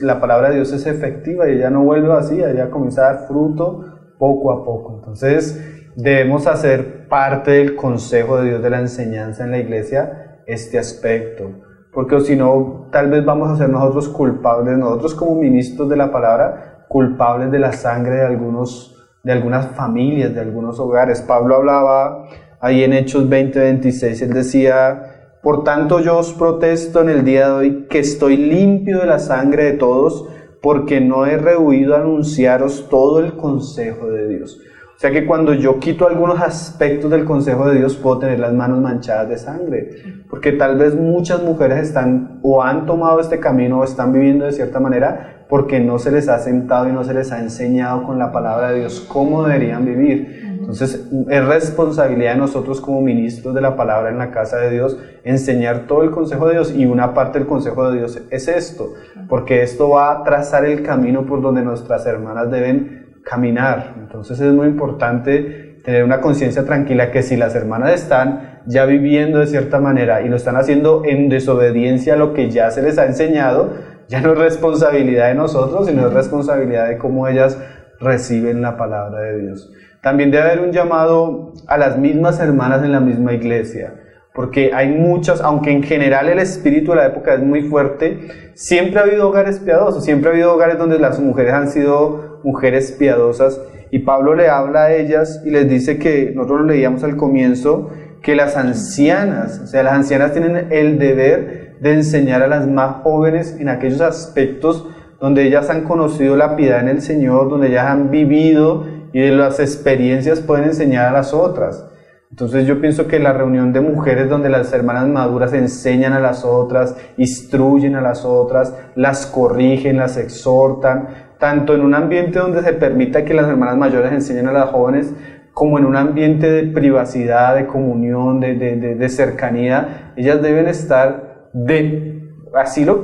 La palabra de Dios es efectiva y ella no vuelve vacía, ella comienza a dar fruto poco a poco. Entonces debemos hacer parte del consejo de Dios de la enseñanza en la iglesia este aspecto, porque si no, tal vez vamos a ser nosotros culpables, nosotros como ministros de la palabra, culpables de la sangre de algunas familias, de algunos hogares. Pablo hablaba ahí en Hechos 20:26, él decía, por tanto yo os protesto en el día de hoy que estoy limpio de la sangre de todos, porque no he rehuido a anunciaros todo el consejo de Dios. O sea que cuando yo quito algunos aspectos del consejo de Dios, puedo tener las manos manchadas de sangre, porque tal vez muchas mujeres están o han tomado este camino o están viviendo de cierta manera porque no se les ha sentado y no se les ha enseñado con la palabra de Dios cómo deberían vivir. Entonces es responsabilidad de nosotros como ministros de la palabra en la casa de Dios enseñar todo el consejo de Dios, y una parte del consejo de Dios es esto, porque esto va a trazar el camino por donde nuestras hermanas deben caminar. Entonces es muy importante tener una conciencia tranquila que si las hermanas están ya viviendo de cierta manera y lo están haciendo en desobediencia a lo que ya se les ha enseñado, ya no es responsabilidad de nosotros, sino es responsabilidad de cómo ellas reciben la palabra de Dios. También debe haber un llamado a las mismas hermanas en la misma iglesia, porque hay muchas, aunque en general el espíritu de la época es muy fuerte, siempre ha habido hogares piadosos, siempre ha habido hogares donde las mujeres han sido mujeres piadosas, y Pablo le habla a ellas y les dice que, nosotros lo leíamos al comienzo, que las ancianas, o sea, las ancianas tienen el deber de enseñar a las más jóvenes en aquellos aspectos donde ellas han conocido la piedad en el Señor, donde ellas han vivido y de las experiencias pueden enseñar a las otras. Entonces yo pienso que la reunión de mujeres donde las hermanas maduras enseñan a las otras, instruyen a las otras, las corrigen, las exhortan, tanto en un ambiente donde se permita que las hermanas mayores enseñen a las jóvenes, como en un ambiente de privacidad, de comunión, de cercanía, ellas deben estar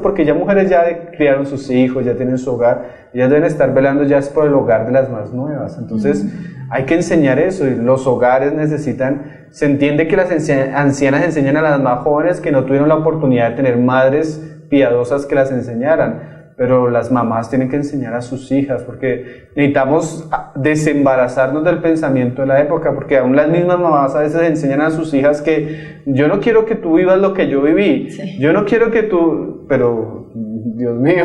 porque ya mujeres ya criaron sus hijos, ya tienen su hogar, ellas deben estar velando ya es por el hogar de las más nuevas. Entonces hay que enseñar eso, y los hogares necesitan, se entiende que las ancianas enseñan a las más jóvenes que no tuvieron la oportunidad de tener madres piadosas que las enseñaran, pero las mamás tienen que enseñar a sus hijas, porque necesitamos desembarazarnos del pensamiento de la época, porque aún las mismas mamás a veces enseñan a sus hijas que yo no quiero que tú vivas lo que yo viví, yo no quiero que tú, pero Dios mío,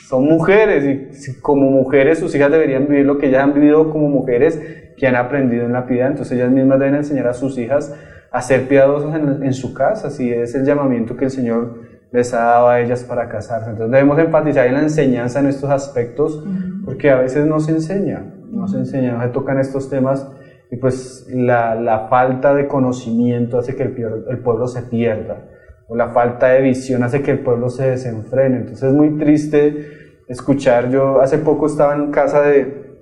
son mujeres y como mujeres sus hijas deberían vivir lo que ellas han vivido como mujeres que han aprendido en la piedad, entonces ellas mismas deben enseñar a sus hijas a ser piadosas en su casa, si es el llamamiento que el Señor les ha dado a ellas para casarse. Entonces debemos enfatizar en la enseñanza en estos aspectos, porque a veces no se enseña, no se tocan estos temas, y pues la falta de conocimiento hace que el pueblo se pierda, o la falta de visión hace que el pueblo se desenfrene. Entonces es muy triste escuchar, yo hace poco estaba en casa de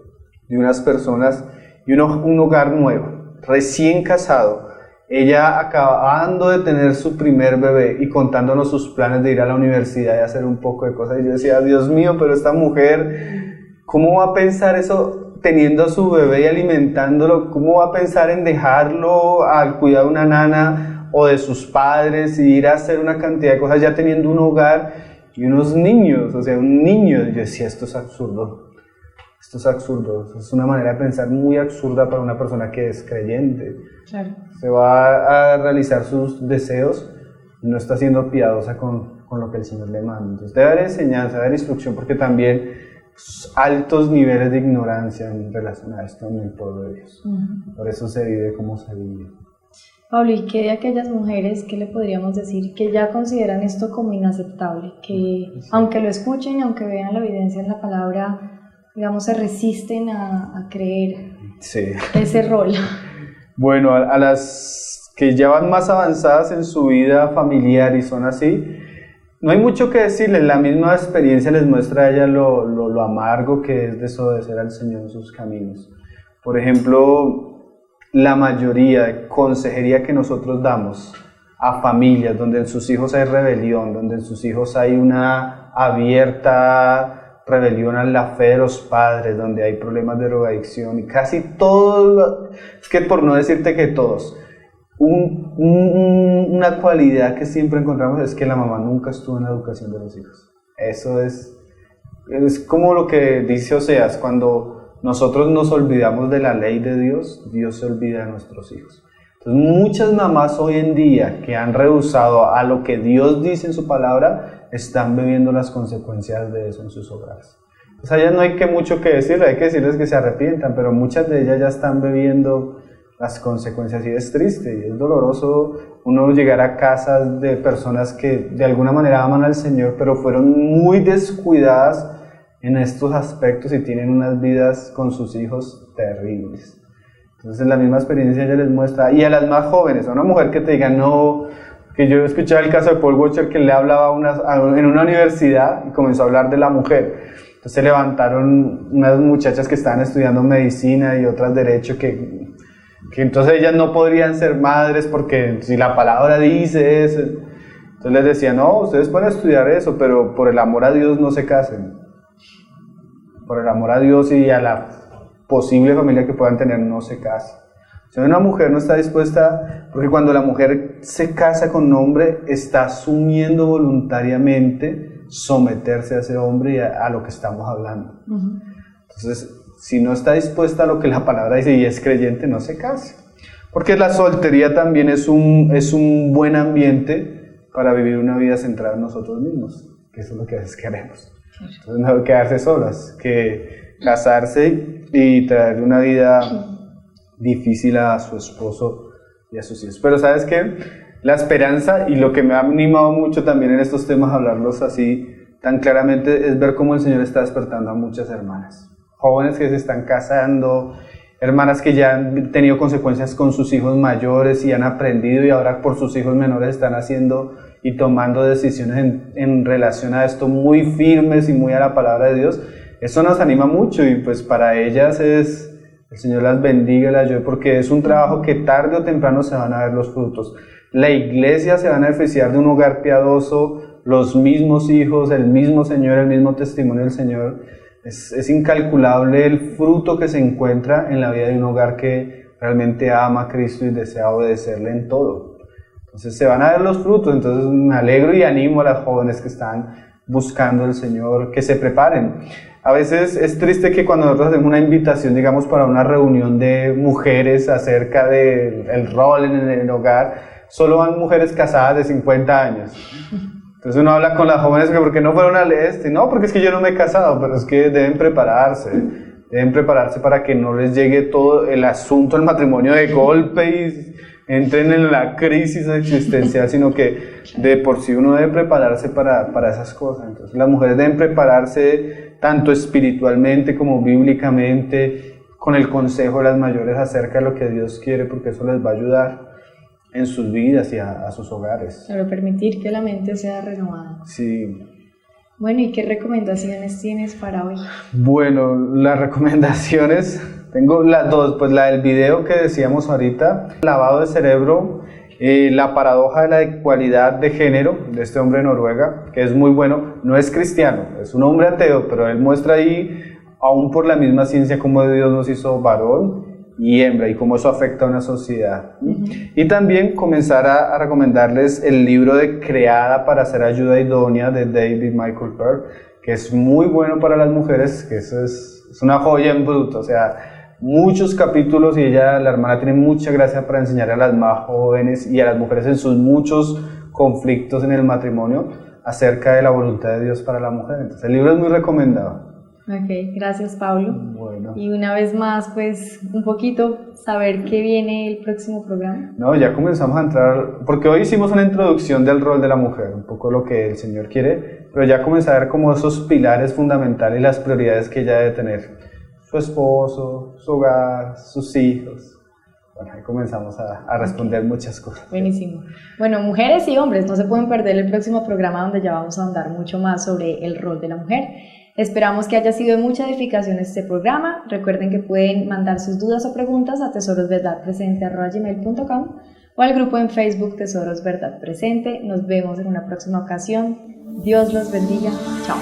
unas personas, y un hogar nuevo, recién casado, ella acabando de tener su primer bebé y contándonos sus planes de ir a la universidad y hacer un poco de cosas. Y yo decía, Dios mío, pero esta mujer, ¿cómo va a pensar eso teniendo a su bebé y alimentándolo? ¿Cómo va a pensar en dejarlo al cuidado de una nana o de sus padres y ir a hacer una cantidad de cosas ya teniendo un hogar y unos niños? O sea, un niño. Yo decía, esto es absurdo. Esto es absurdo, es una manera de pensar muy absurda para una persona que es creyente. Claro. Se va a realizar sus deseos y no está siendo piadosa con lo que el Señor le manda. Entonces debe haber enseñanza, debe haber instrucción, porque también altos niveles de ignorancia en relación a esto en el pueblo de Dios. Por eso se vive como se vive. Pablo, ¿y qué de aquellas mujeres, qué le podríamos decir, que ya consideran esto como inaceptable? Que aunque lo escuchen, aunque vean la evidencia en la palabra, digamos, se resisten a creer ese rol. Bueno, a las que ya van más avanzadas en su vida familiar y son así, no hay mucho que decirles, la misma experiencia les muestra a ella lo amargo que es desobedecer al Señor en sus caminos. Por ejemplo, la mayoría de consejería que nosotros damos a familias donde en sus hijos hay rebelión, donde en sus hijos hay una abierta rebelión a la fe de los padres, donde hay problemas de drogadicción, y casi todos, es que por no decirte que todos, una cualidad que siempre encontramos es que la mamá nunca estuvo en la educación de los hijos. Eso es como lo que dice Oseas, cuando nosotros nos olvidamos de la ley de Dios, Dios se olvida de nuestros hijos. Entonces muchas mamás hoy en día que han rehusado a lo que Dios dice en su palabra, están viviendo las consecuencias de eso en sus hogares. Pues a ellas no hay mucho que decirles, hay que decirles que se arrepientan, pero muchas de ellas ya están viviendo las consecuencias, y es triste y es doloroso uno llegar a casas de personas que de alguna manera aman al Señor, pero fueron muy descuidadas en estos aspectos y tienen unas vidas con sus hijos terribles. Entonces la misma experiencia ella les muestra, y a las más jóvenes, a una mujer que te diga no, que yo escuchaba el caso de Paul Washer, que le hablaba en una universidad y comenzó a hablar de la mujer. Entonces se levantaron unas muchachas que estaban estudiando medicina y otras derecho, que entonces ellas no podrían ser madres porque si la palabra dice eso. Entonces les decía, no, ustedes pueden estudiar eso, pero por el amor a Dios no se casen. Por el amor a Dios y a la posible familia que puedan tener, no se casen. Si una mujer no está dispuesta, porque cuando la mujer se casa con un hombre, está asumiendo voluntariamente someterse a ese hombre y a lo que estamos hablando. Entonces, si no está dispuesta a lo que la palabra dice y es creyente, no se case. Porque la soltería también es un buen ambiente para vivir una vida centrada en nosotros mismos, que eso es lo que a veces queremos. Entonces, no quedarse solas, que casarse y traerle una vida difícil a su esposo y a sus hijos. Pero ¿sabes qué? La esperanza, y lo que me ha animado mucho también en estos temas, hablarlos así tan claramente, es ver cómo el Señor está despertando a muchas hermanas. Jóvenes que se están casando, hermanas que ya han tenido consecuencias con sus hijos mayores y han aprendido, y ahora por sus hijos menores están haciendo y tomando decisiones en relación a esto muy firmes y muy a la palabra de Dios. Eso nos anima mucho, y pues para ellas es... El Señor las bendiga y las ayude, porque es un trabajo que tarde o temprano se van a ver los frutos. La iglesia se va a beneficiar de un hogar piadoso, los mismos hijos, el mismo Señor, el mismo testimonio del Señor. Es incalculable el fruto que se encuentra en la vida de un hogar que realmente ama a Cristo y desea obedecerle en todo. Entonces se van a ver los frutos. Entonces me alegro y animo a las jóvenes que están buscando al Señor, que se preparen. A veces es triste que cuando nosotros hacemos una invitación, digamos, para una reunión de mujeres acerca del rol en el hogar, solo van mujeres casadas de 50 años. Entonces uno habla con las jóvenes que ¿por qué no fueron al este? No, porque es que yo no me he casado, pero es que deben prepararse para que no les llegue todo el asunto del matrimonio de golpe y entren en la crisis existencial, sino que de por sí uno debe prepararse para esas cosas. Entonces las mujeres deben prepararse tanto espiritualmente como bíblicamente, con el consejo de las mayores acerca de lo que Dios quiere, porque eso les va a ayudar en sus vidas y a sus hogares. Claro, permitir que la mente sea renovada. Sí. Bueno, ¿y qué recomendaciones tienes para hoy? Bueno, las recomendaciones, tengo las dos, pues la del video que decíamos ahorita, lavado de cerebro, la paradoja de la igualdad de género de este hombre de Noruega, que es muy bueno, no es cristiano, es un hombre ateo, pero él muestra ahí, aún por la misma ciencia, cómo Dios nos hizo varón y hembra y cómo eso afecta a una sociedad. Y también comenzar a recomendarles el libro de Creada para ser ayuda idónea de David Michael Pearl, que es muy bueno para las mujeres, que eso es una joya en bruto, o sea, muchos capítulos y la hermana tiene mucha gracia para enseñar a las más jóvenes y a las mujeres en sus muchos conflictos en el matrimonio acerca de la voluntad de Dios para la mujer. Entonces el libro es muy recomendado. Ok, gracias Pablo. Bueno. Y una vez más, pues, un poquito saber qué viene el próximo programa. No, ya comenzamos a entrar, porque hoy hicimos una introducción del rol de la mujer, un poco lo que el Señor quiere, pero ya comenzar a ver como esos pilares fundamentales y las prioridades que ella debe tener. Su esposo, su hogar, sus hijos. Bueno, ahí comenzamos a responder muchas cosas. Buenísimo. Bueno, mujeres y hombres, no se pueden perder el próximo programa donde ya vamos a ahondar mucho más sobre el rol de la mujer. Esperamos que haya sido de mucha edificación este programa. Recuerden que pueden mandar sus dudas o preguntas a tesorosverdadpresente@gmail.com o al grupo en Facebook Tesoros Verdad Presente. Nos vemos en una próxima ocasión. Dios los bendiga. Chao.